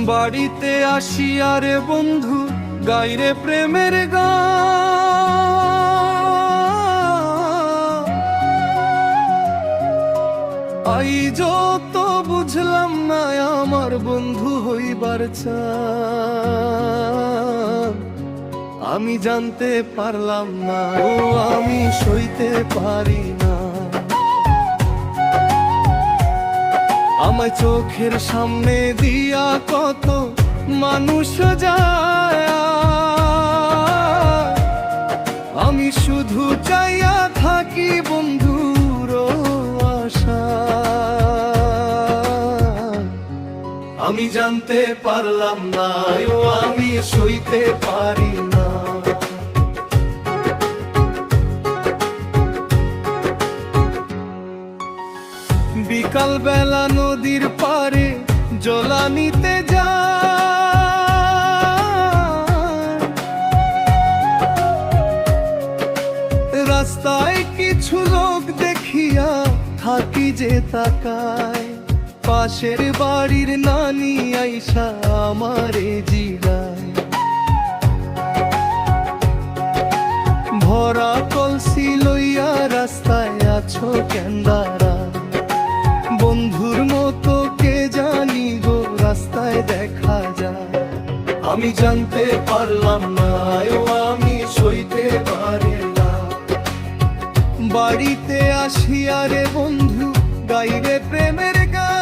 বাড়িতে আসিয়া রে বন্ধু গাইরে প্রেমের গান। আই যত বুঝলাম না আমার বন্ধু হইবার চান। আমি জানতে পারলাম না ও আমি সইতে পারি না। আমায় চোখের সামনে দিয়া কত মানুষ যায়, আমি শুধু চাইয়া থাকি বন্ধুর আশা। আমি জানতে পারলাম না ও আমি সইতে পারি না। বিকাল বেলা নদীর পারে জলা নিতে যায়, রাস্তায় কিছু লোক দেখিয়া থাকি যে তাকায়। পাশের বাড়ির নানি আইসা আমারে জিগায়, ভরা কলসি লইয়া রাস্তায় আছো কেন দাঁড়া? বন্ধুর মতো কে জানি গো রাস্তায় দেখা যায়। আমি জানতে পারলাম না ও আমি সইতে পারি না। বাড়িতে আসিয়া রে বন্ধু গাইরে প্রেমের গান।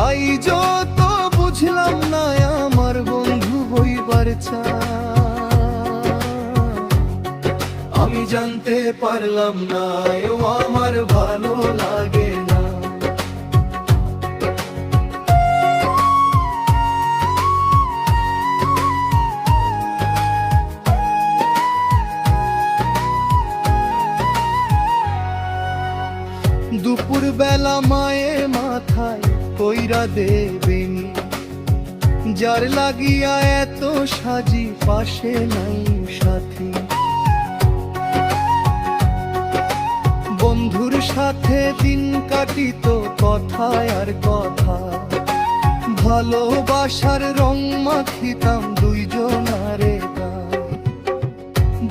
আই যত বুঝলাম না আমার বন্ধু হইবার চান। আমি জানতে পারলাম না ও আমার ভালো লাগে না। দুপুর বেলা মায়ে মাথায় কইরা দেবেনি, যার লাগিয়া এত সাজি পাশে নাই সাথী। বন্ধুর সাথে দিন কাটিত কথায় আর কথা, ভালোবাসার রং মাখিতাম দুইজনারে গায়।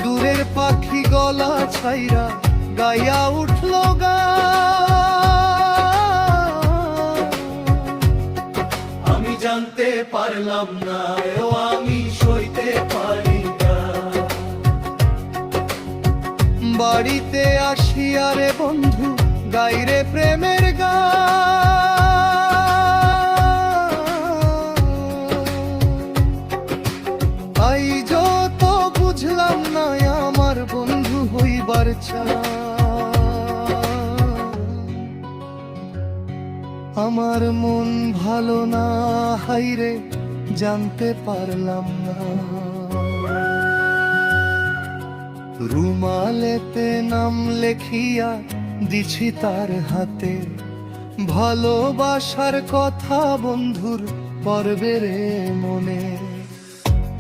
দূরের পাখি গলা ছাইরা গাইয়া উঠল গান। আমি জানতে পারলাম না ও আমি সইতে পারি না। বাড়িতে আসিয়া রে বন্ধু গাইরে প্রেমের গান। আই যত বুঝলাম না আমার বন্ধু হইবার চান। আমার মন ভালো না হাইরে জানতে পারলাম না। রুমালেতে নাম লেখিয়া দিছি তার হাতে, ভালোবাসার কথা বন্ধুর পড়বে রে মনে।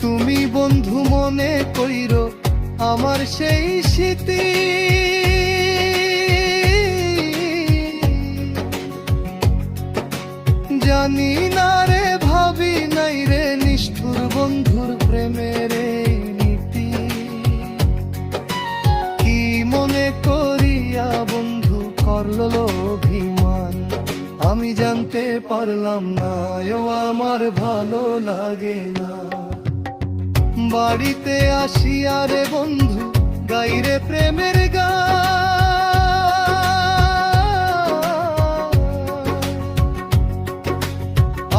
তুমি বন্ধু মনে কইরো আমার সেই স্মৃতি, জানি না রে ভাবি নাই রে নিষ্ঠুর বন্ধুর প্রেমের নীতি। কি মনে করিয়া বন্ধু করলো অভিমান, আমি জানতে পারলাম না ও আমার ভালো লাগে না। বাড়িতে আসিয়া রে বন্ধু গাইরে প্রেমের গান।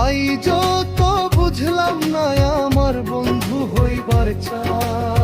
আই যত বুঝলাম না আমার বন্ধু হইবার চান।